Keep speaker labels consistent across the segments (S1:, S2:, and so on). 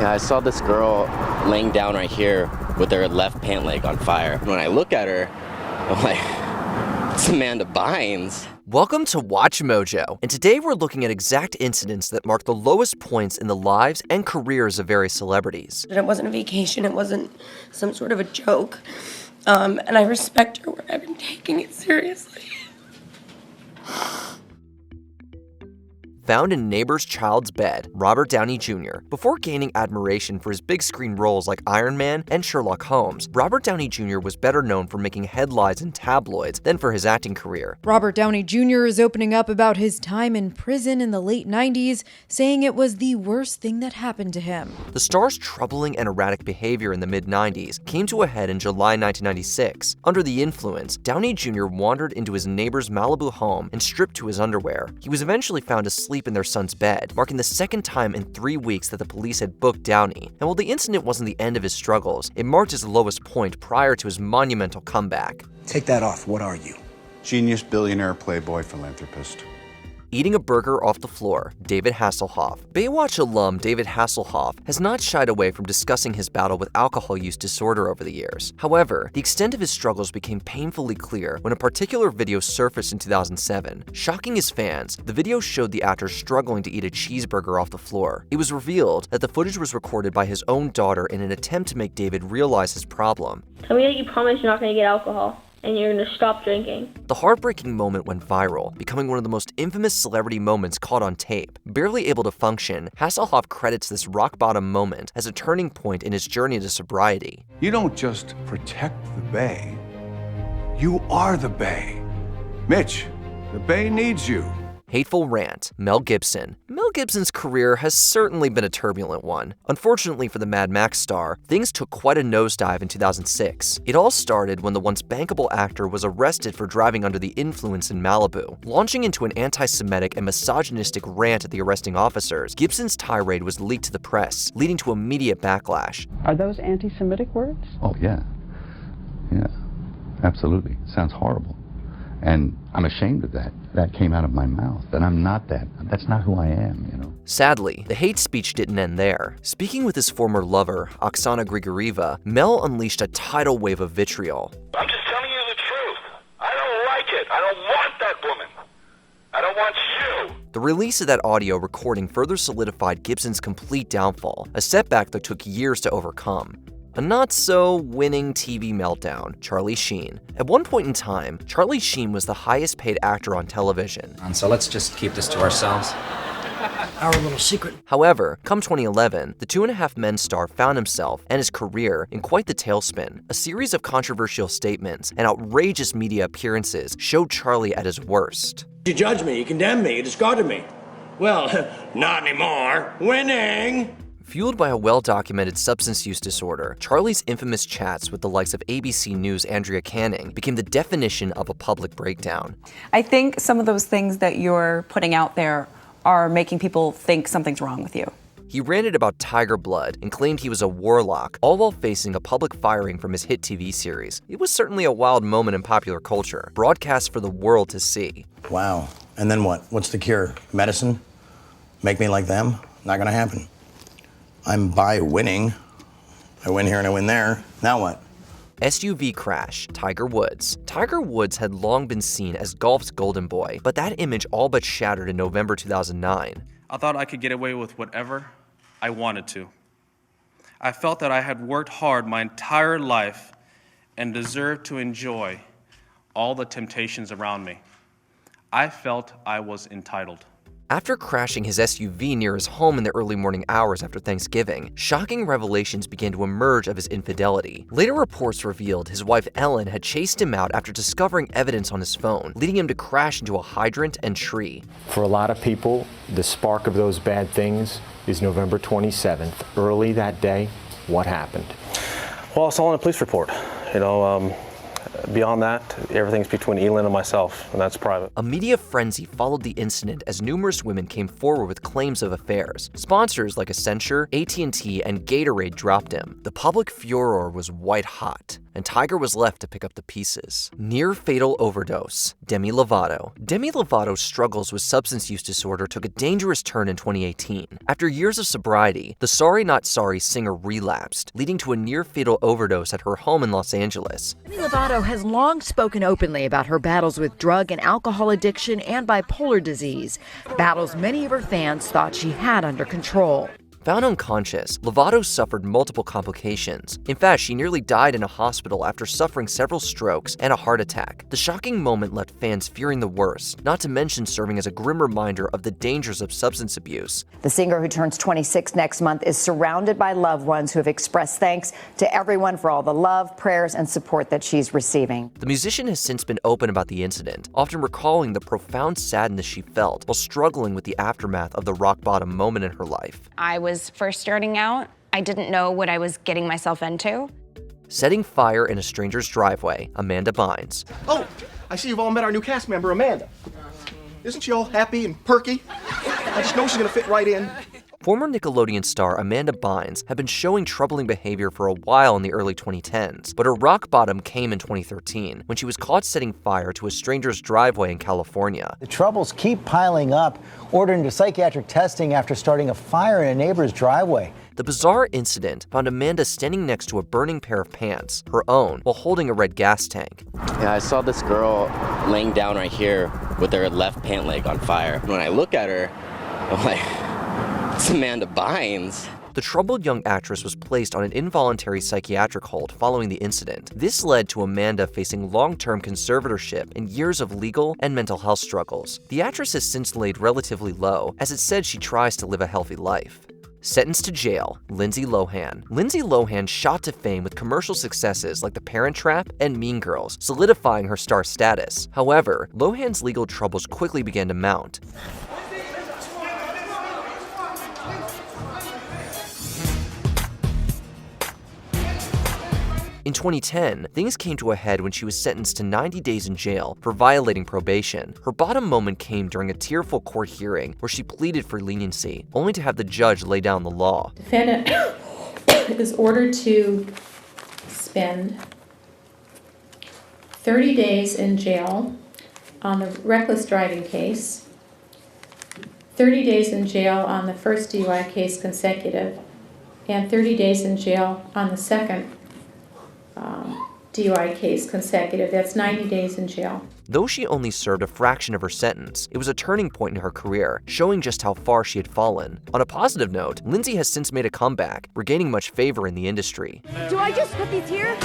S1: Yeah, I saw this girl laying down right here with her left pant leg on fire. When I look at her, I'm like, it's Amanda Bynes.
S2: Welcome to Watch Mojo, and today we're looking at exact incidents that mark the lowest points in the lives and careers of various celebrities.
S3: It wasn't a vacation, it wasn't some sort of a joke, and I respect her where I've been taking it seriously.
S2: Found in neighbor's child's bed, Robert Downey Jr. Before gaining admiration for his big screen roles like Iron Man and Sherlock Holmes, Robert Downey Jr. was better known for making headlines in tabloids than for his acting career.
S4: Robert Downey Jr. is opening up about his time in prison in the late 90s, saying it was the worst thing that happened to him.
S2: The star's troubling and erratic behavior in the mid-90s came to a head in July 1996. Under the influence, Downey Jr. wandered into his neighbor's Malibu home and stripped to his underwear. He was eventually found asleep in their son's bed, marking the second time in 3 weeks that the police had booked Downey. And while the incident wasn't the end of his struggles, it marked his lowest point prior to his monumental comeback.
S5: Take that off. What are you?
S6: Genius, billionaire, playboy, philanthropist.
S2: Eating a burger off the floor, David Hasselhoff. Baywatch alum David Hasselhoff has not shied away from discussing his battle with alcohol use disorder over the years. However, the extent of his struggles became painfully clear when a particular video surfaced in 2007. Shocking his fans, the video showed the actor struggling to eat a cheeseburger off the floor. It was revealed that the footage was recorded by his own daughter in an attempt to make David realize his problem.
S7: Tell me that you promise you're not going to get alcohol and you're going to stop drinking.
S2: The heartbreaking moment went viral, becoming one of the most infamous celebrity moments caught on tape. Barely able to function, Hasselhoff credits this rock-bottom moment as a turning point in his journey to sobriety.
S6: You don't just protect the Bay, you are the Bay. Mitch, the Bay needs you.
S2: Hateful rant, Mel Gibson. Mel Gibson's career has certainly been a turbulent one. Unfortunately for the Mad Max star, things took quite a nosedive in 2006. It all started when the once bankable actor was arrested for driving under the influence in Malibu. Launching into an anti-Semitic and misogynistic rant at the arresting officers, Gibson's tirade was leaked to the press, leading to immediate backlash.
S8: Are those anti-Semitic words?
S9: Oh, yeah. Yeah, absolutely. Sounds horrible. And I'm ashamed of that. That came out of my mouth. And I'm not that. That's not who I am, you know.
S2: Sadly, the hate speech didn't end there. Speaking with his former lover, Oksana Grigorieva, Mel unleashed a tidal wave of vitriol.
S10: I'm just telling you the truth. I don't like it. I don't want that woman. I don't want you.
S2: The release of that audio recording further solidified Gibson's complete downfall, a setback that took years to overcome. A not-so-winning TV meltdown, Charlie Sheen. At one point in time, Charlie Sheen was the highest-paid actor on television.
S11: And so let's just keep this to ourselves.
S5: Our little secret.
S2: However, come 2011, the Two and a Half Men star found himself and his career in quite the tailspin. A series of controversial statements and outrageous media appearances showed Charlie at his worst.
S12: You judge me, you condemn me, you discarded me. Well, not anymore. Winning!
S2: Fueled by a well-documented substance use disorder, Charlie's infamous chats with the likes of ABC News' Andrea Canning became the definition of a public breakdown.
S13: I think some of those things that you're putting out there are making people think something's wrong with you.
S2: He ranted about tiger blood and claimed he was a warlock, all while facing a public firing from his hit TV series. It was certainly a wild moment in popular culture, broadcast for the world to see.
S5: Wow. And then what? What's the cure? Medicine? Make me like them? Not gonna happen. I'm by winning. I win here and I win there. Now what?
S2: SUV crash, Tiger Woods. Tiger Woods had long been seen as golf's golden boy, but that image all but shattered in November 2009.
S14: I thought I could get away with whatever I wanted to. I felt that I had worked hard my entire life and deserved to enjoy all the temptations around me. I felt I was entitled.
S2: After crashing his SUV near his home in the early morning hours after Thanksgiving, shocking revelations began to emerge of his infidelity. Later reports revealed his wife Ellen had chased him out after discovering evidence on his phone, leading him to crash into a hydrant and tree.
S15: For a lot of people, the spark of those bad things is November 27th. Early that day, what happened?
S14: Well, it's all in a police report. Beyond that, everything's between Elin and myself, and that's private.
S2: A media frenzy followed the incident as numerous women came forward with claims of affairs. Sponsors like Accenture, AT&T, and Gatorade dropped him. The public furor was white hot. and Tiger was left to pick up the pieces. Near-fatal overdose. Demi Lovato. Demi Lovato's struggles with substance use disorder took a dangerous turn in 2018. After years of sobriety, the Sorry Not Sorry singer relapsed, leading to a near-fatal overdose at her home in Los Angeles.
S16: Demi Lovato has long spoken openly about her battles with drug and alcohol addiction and bipolar disease, battles many of her fans thought she had under control.
S2: Found unconscious, Lovato suffered multiple complications. In fact, she nearly died in a hospital after suffering several strokes and a heart attack. The shocking moment left fans fearing the worst, not to mention serving as a grim reminder of the dangers of substance abuse.
S17: The singer, who turns 26 next month, is surrounded by loved ones who have expressed thanks to everyone for all the love, prayers, and support that she's receiving.
S2: The musician has since been open about the incident, often recalling the profound sadness she felt while struggling with the aftermath of the rock-bottom moment in her life.
S18: I was first starting out. I didn't know what I was getting myself into.
S2: Setting fire in a stranger's driveway, Amanda Bynes.
S19: Oh, I see you've all met our new cast member, Amanda. Isn't she all happy and perky? I just know she's gonna fit right in.
S2: Former Nickelodeon star Amanda Bynes had been showing troubling behavior for a while in the early 2010s, but her rock bottom came in 2013 when she was caught setting fire to a stranger's driveway in California.
S20: The troubles keep piling up, ordered into psychiatric testing after starting a fire in a neighbor's driveway.
S2: The bizarre incident found Amanda standing next to a burning pair of pants, her own, while holding a red gas tank.
S1: Yeah, I saw this girl laying down right here with her left pant leg on fire. When I look at her, I'm like, it's Amanda Bynes.
S2: The troubled young actress was placed on an involuntary psychiatric hold following the incident. This led to Amanda facing long-term conservatorship and years of legal and mental health struggles. The actress has since laid relatively low, as it said she tries to live a healthy life. Sentenced to jail, Lindsay Lohan. Lindsay Lohan shot to fame with commercial successes like The Parent Trap and Mean Girls, solidifying her star status. However, Lohan's legal troubles quickly began to mount. In 2010, things came to a head when she was sentenced to 90 days in jail for violating probation. Her bottom moment came during a tearful court hearing where she pleaded for leniency, only to have the judge lay down the law.
S21: Defendant is ordered to spend 30 days in jail on the reckless driving case, 30 days in jail on the first DUI case consecutive, and 30 days in jail on the second DUI case consecutive. That's 90 days in jail.
S2: Though she only served a fraction of her sentence, it was a turning point in her career, showing just how far she had fallen. On a positive note, Lindsay has since made a comeback, regaining much favor in the industry.
S16: Do I just put these here?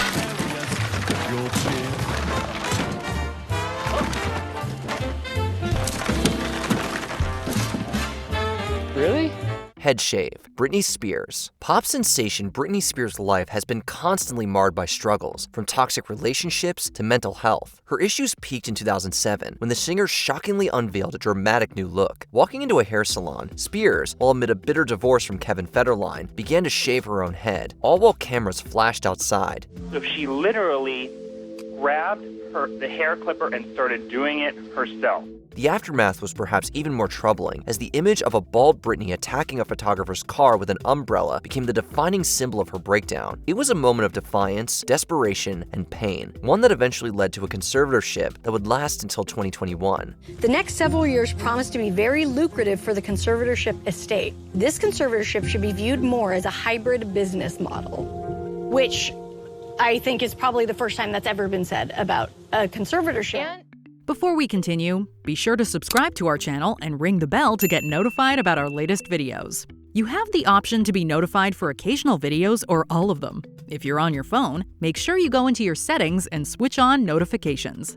S1: Really?
S2: Head shave. Britney Spears. Pop sensation Britney Spears' life has been constantly marred by struggles, from toxic relationships to mental health. Her issues peaked in 2007 when the singer shockingly unveiled a dramatic new look. Walking into a hair salon, Spears, while amid a bitter divorce from Kevin Federline, began to shave her own head, all while cameras flashed outside.
S22: So she literally grabbed the hair clipper and started doing it herself.
S2: The aftermath was perhaps even more troubling, as the image of a bald Britney attacking a photographer's car with an umbrella became the defining symbol of her breakdown. It was a moment of defiance, desperation, and pain, one that eventually led to a conservatorship that would last until 2021.
S23: The next several years promise to be very lucrative for the conservatorship estate. This conservatorship should be viewed more as a hybrid business model, which I think is probably the first time that's ever been said about a conservatorship.
S24: Before we continue, be sure to subscribe to our channel and ring the bell to get notified about our latest videos. You have the option to be notified for occasional videos or all of them. If you're on your phone, make sure you go into your settings and switch on notifications.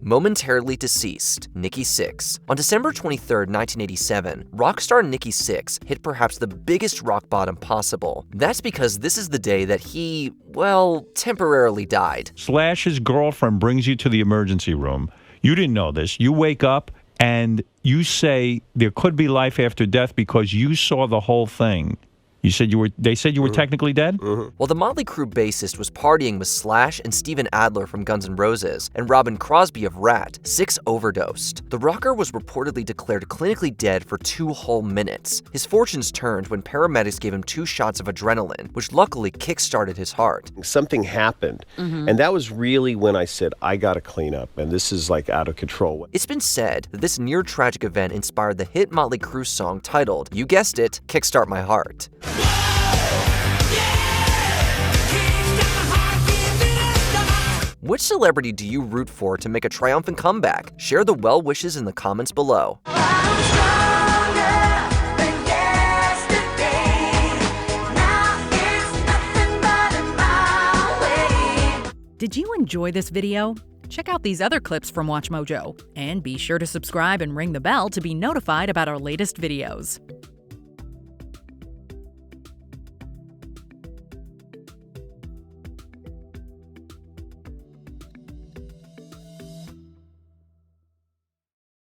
S2: Momentarily deceased, Nikki Sixx. On December 23, 1987, rock star Nikki Sixx hit perhaps the biggest rock bottom possible. That's because this is the day that he, well, temporarily died.
S25: Slash's girlfriend brings you to the emergency room. You didn't know this. You wake up and you say there could be life after death because you saw the whole thing. You said they said you were technically dead?
S2: While the Motley Crue bassist was partying with Slash and Steven Adler from Guns N' Roses and Robin Crosby of Rat, Sixx overdosed. The rocker was reportedly declared clinically dead for 2 whole minutes. His fortunes turned when paramedics gave him 2 shots of adrenaline, which luckily kick-started his heart.
S3: Something happened, and that was really when I said, I gotta clean up, and this is like out of control.
S2: It's been said that this near-tragic event inspired the hit Motley Crue song titled, you guessed it, Kickstart My Heart. Which celebrity do you root for to make a triumphant comeback? Share the well wishes in the comments below.
S24: Did you enjoy this video? Check out these other clips from WatchMojo, and be sure to subscribe and ring the bell to be notified about our latest videos.